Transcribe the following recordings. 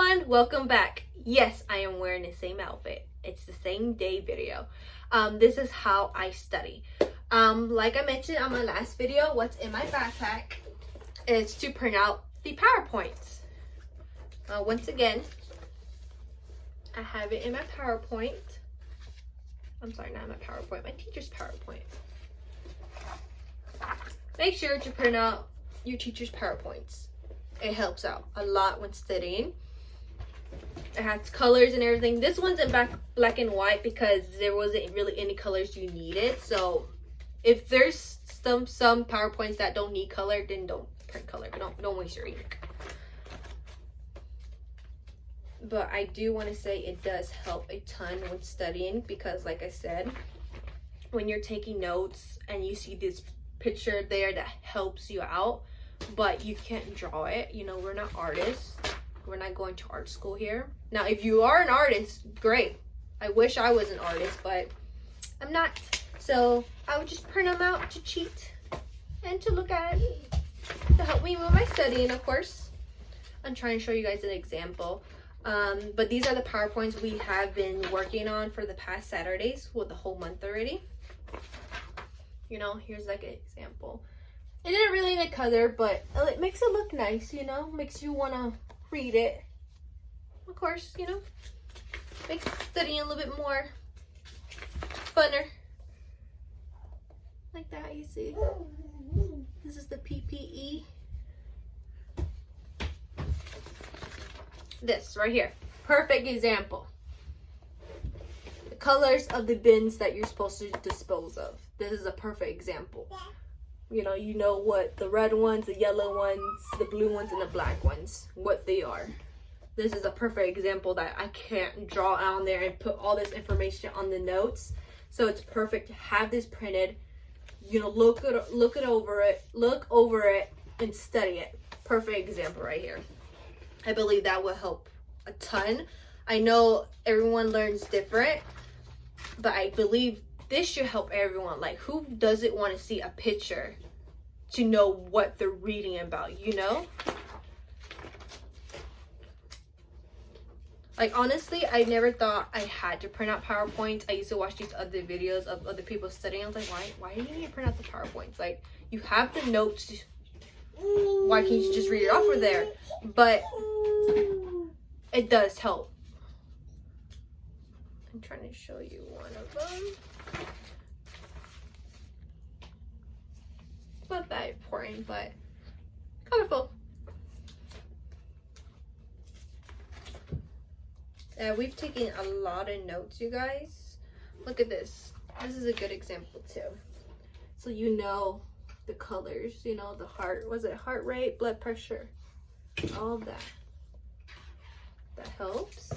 everyone, welcome back. Yes, I am wearing the same outfit. It's the same day video. This is how I study. Like I mentioned on my last video, what's in my backpack is to print out the PowerPoints. Once again, I have it in my PowerPoint. I'm sorry, not my PowerPoint, my teacher's PowerPoint. Make sure to print out your teacher's PowerPoints. It helps out a lot when studying. It has colors and everything. This one's in black and white because there wasn't really any colors you needed. So if there's some PowerPoints that don't need color, then don't print color. Don't waste your ink. But I do want to say it does help a ton when studying because, like I said, when you're taking notes and you see this picture there that helps you out, but you can't draw it. You know, we're not artists. We're not going to art school here. Now, if you are an artist, great. I wish I was an artist, but I'm not. So I would just print them out to cheat and to look at it to help me with my studying, of course. I'm trying to show you guys an example. But these are the PowerPoints we have been working on for the past Saturdays, well, the whole month already. You know, here's like an example. It didn't really need color, but it makes it look nice, you know, makes you want to read it. Of course, you know, makes studying a little bit more funner. Like that, you see. This is the PPE. This right here, perfect example. The colors of the bins that you're supposed to dispose of. This is a perfect example. You know what the red ones, the yellow ones, the blue ones, and the black ones, what they are. This is a perfect example that I can't draw on there and put all this information on the notes. So it's perfect to have this printed, you know, look over it and study it. Perfect example right here. I believe that will help a ton. I know everyone learns different, but I believe this should help everyone. Like, who doesn't want to see a picture to know what they're reading about, you know? Like, honestly, I never thought I had to print out PowerPoints. I used to watch these other videos of other people studying. I was like, why do you need to print out the PowerPoints? Like, you have the notes. Why can't you just read it off of there? But it does help. I'm trying to show you one of them. It's not that important, but colorful. We've taken a lot of notes, you guys. Look at this. This is a good example too. So you know the colors, you know, the heart, was it heart rate, blood pressure, all of that. That helps.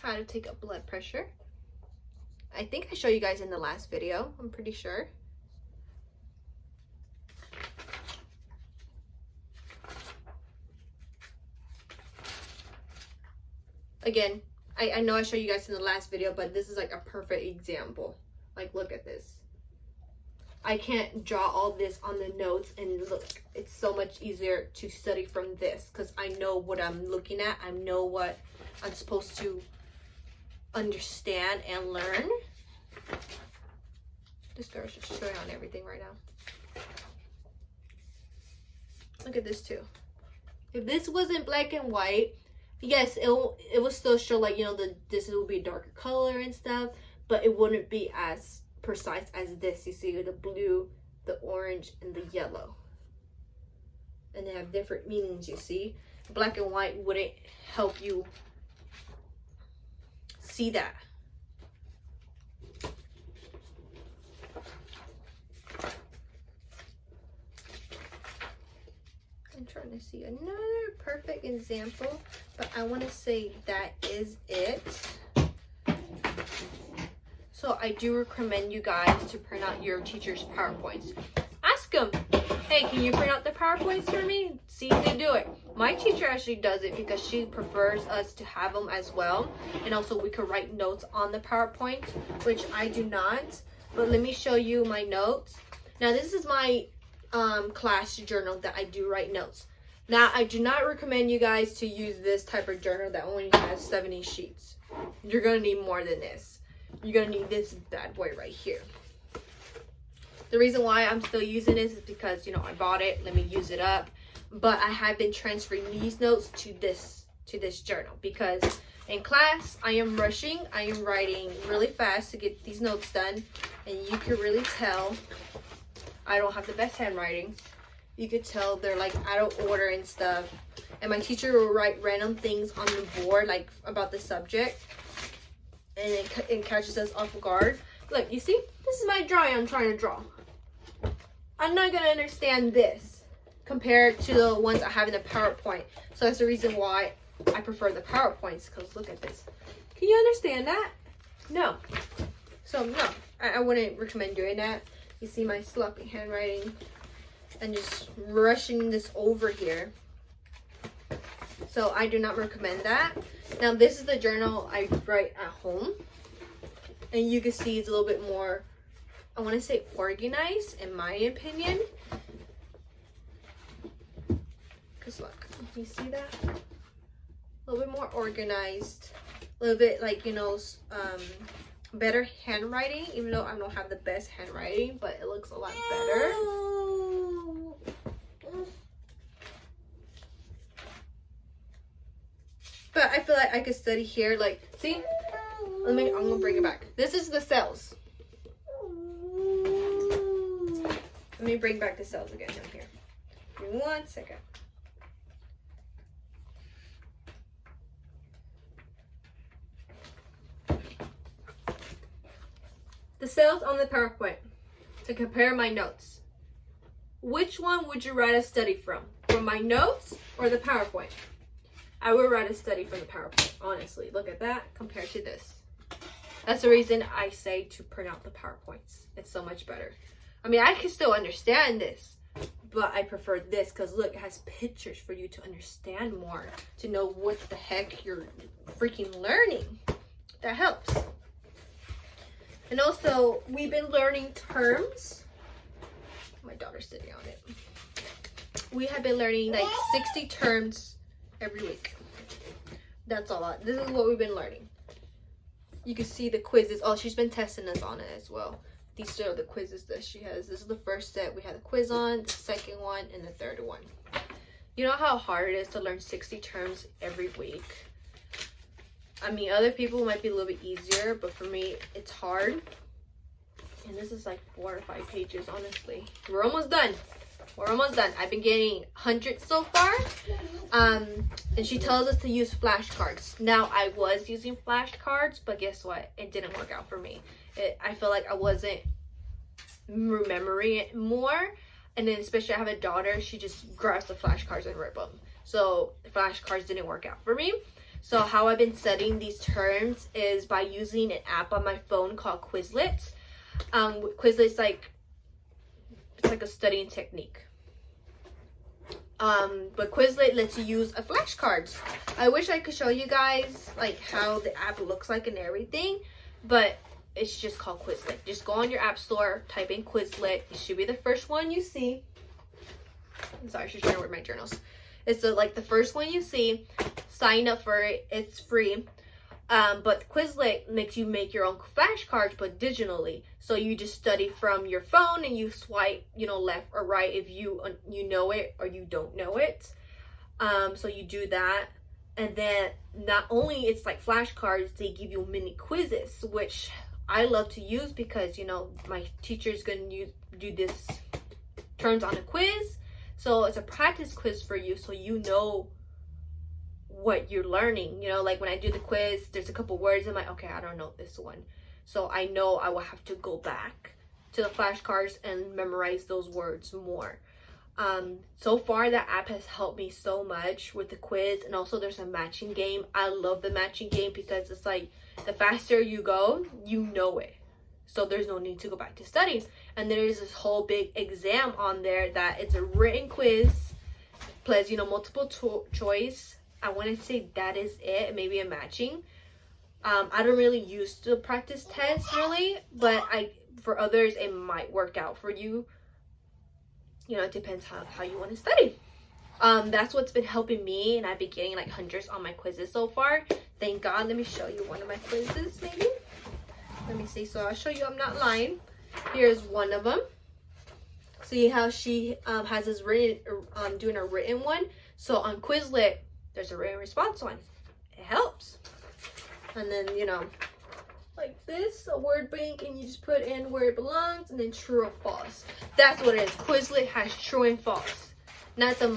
How to take up blood pressure. I think I showed you guys in the last video, I'm pretty sure. Again, I know I showed you guys in the last video, but this is like a perfect example. Like, look at this. I can't draw all this on the notes, and look, it's so much easier to study from this because I know what I'm looking at. I know what I'm supposed to understand and learn. This girl's just showing on everything right now. Look at this too. If this wasn't black and white, yes, it will still show, like, you know, this will be a darker color and stuff, but it wouldn't be as precise as this. You see the blue, the orange, and the yellow. And they have different meanings, you see. Black and white wouldn't help you see that. I'm trying to see another perfect example, but I want to say that is it. So I do recommend you guys to print out your teacher's PowerPoints. Ask them, hey, can you print out the PowerPoints for me? See if they do it. My teacher actually does it because she prefers us to have them as well. And also we could write notes on the PowerPoint, which I do not. But let me show you my notes. Now this is my class journal that I do write notes. Now I do not recommend you guys to use this type of journal that only has 70 sheets. You're going to need more than this. You're going to need this bad boy right here. The reason why I'm still using this is because, you know, I bought it. Let me use it up. But I have been transferring these notes to this journal because in class I am rushing. I am writing really fast to get these notes done, and you can really tell I don't have the best handwriting. You could tell they're like out of order and stuff. And my teacher will write random things on the board like about the subject, and it catches us off guard. Look, you see, this is my drawing I'm trying to draw. I'm not gonna understand this compared to the ones I have in the PowerPoint. So that's the reason why I prefer the PowerPoints, because look at this. Can you understand that? No. So no, I wouldn't recommend doing that. You see my sloppy handwriting and just rushing this over here. So I do not recommend that. Now this is the journal I write at home. And you can see it's a little bit more, I want to say organized in my opinion. Because look, you see that? A little bit more organized. A little bit like, you know, better handwriting. Even though I don't have the best handwriting, but it looks a lot better. But I feel like I could study here. Like, see? I'm gonna bring it back. This is the cells. Let me bring back the cells again down here. Give me 1 second. The cells on the PowerPoint to compare my notes. Which one would you rather study from? From my notes or the PowerPoint? I would rather study from the PowerPoint, honestly. Look at that compared to this. That's the reason I say to print out the PowerPoints. It's so much better. I mean, I can still understand this, but I prefer this because look, it has pictures for you to understand more, to know what the heck you're freaking learning. That helps. And also, we've been learning terms. My daughter's sitting on it. We have been learning like 60 terms every week. That's a lot. This is what we've been learning. You can see the quizzes. Oh, she's been testing us on it as well. These are the quizzes that she has. This is the first set we had a quiz on, the second one, and the third one. You know how hard it is to learn 60 terms every week? I mean, other people might be a little bit easier, but for me, it's hard. And this is like 4 or 5 pages, honestly. We're almost done. We're almost done. I've been getting hundreds so far. And she tells us to use flashcards. Now, I was using flashcards, but guess what? It didn't work out for me. I feel like I wasn't remembering it more. And then especially I have a daughter, she just grabs the flashcards and rip them. So the flashcards didn't work out for me. So how I've been studying these terms is by using an app on my phone called Quizlet. Quizlet's like, it's like a studying technique. But Quizlet lets you use a flashcards. I wish I could show you guys like how the app looks like and everything, but it's just called Quizlet. Just go on your app store, type in Quizlet. It should be the first one you see. I'm sorry, she's trying to read my journals. It's like the first one you see. Sign up for it. It's free. But Quizlet makes you make your own flashcards, but digitally. So you just study from your phone and you swipe, you know, left or right if you know it or you don't know it. So you do that. And then not only it's like flashcards, they give you mini quizzes, which I love to use because, you know, my teacher's going to do this turns on a quiz. So it's a practice quiz for you, so you know what you're learning. You know, like when I do the quiz, there's a couple words I'm like, okay, I don't know this one. So I know I will have to go back to the flashcards and memorize those words more. So far, that app has helped me so much with the quiz. And also there's a matching game. I love the matching game because it's like the faster you go, you know it. So there's no need to go back to studying. And there is this whole big exam on there that it's a written quiz plus, you know, multiple choice. I want to say that is it. Maybe a matching. I don't really use the practice test really, but for others it might work out for you. You know, it depends how you want to study. That's what's been helping me, and I've been getting like hundreds on my quizzes so far. Thank God. Let me show you one of my quizzes maybe. Let me see. So I'll show you, I'm not lying. Here's one of them. See how she has this written, doing a written one. So on Quizlet, there's a written response one. It helps. And then, you know, like this, a word bank, and you just put in where it belongs, and then true or false. That's what it is. Quizlet has true and false, not the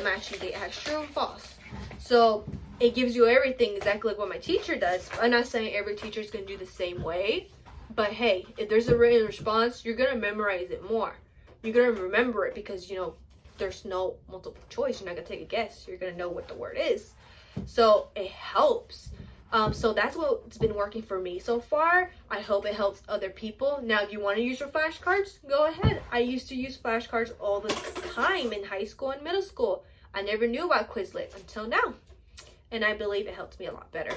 matching date. It has true and false. So it gives you everything exactly like what my teacher does. I'm not saying every teacher is gonna do the same way, but hey, if there's a written response, you're gonna memorize it more. You're gonna remember it because, you know, there's no multiple choice. You're not gonna take a guess. You're gonna know what the word is. So it helps. So that's what's been working for me so far. I hope it helps other people. Now, if you want to use your flashcards, go ahead. I used to use flashcards all the time in high school and middle school. I never knew about Quizlet until now, and I believe it helps me a lot better.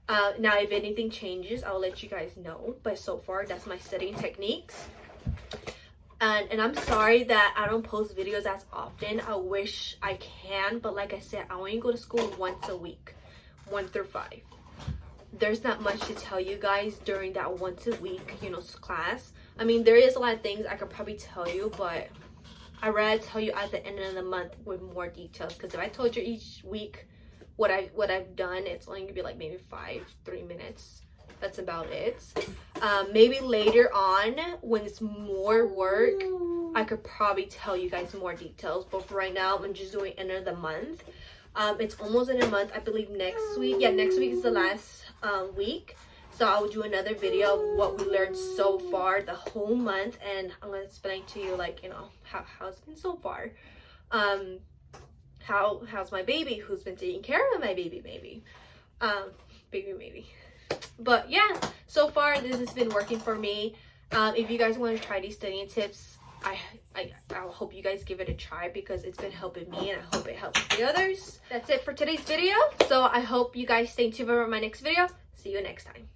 Now, if anything changes, I'll let you guys know. But so far, that's my studying techniques. And I'm sorry that I don't post videos as often. I wish I can, but like I said, I only go to school once a week, 1 through 5. There's not much to tell you guys during that once a week, you know, class. I mean, there is a lot of things I could probably tell you, but I'd rather tell you at the end of the month with more details. Because if I told you each week what I've done, it's only gonna be like maybe 3 minutes. That's about it. Maybe later on when it's more work, I could probably tell you guys more details. But for right now, I'm just doing end of the month. It's almost in a month. I believe next week. Yeah, next week is the last week. So I will do another video of what we learned so far the whole month, and I'm gonna explain to you, like, you know, how it's been so far. How's my baby, who's been taking care of my baby maybe. But yeah, so far this has been working for me. If you guys want to try these studying tips, I hope you guys give it a try, because it's been helping me, and I hope it helps the others. That's it for today's video. So I hope you guys stay tuned for my next video. See you next time.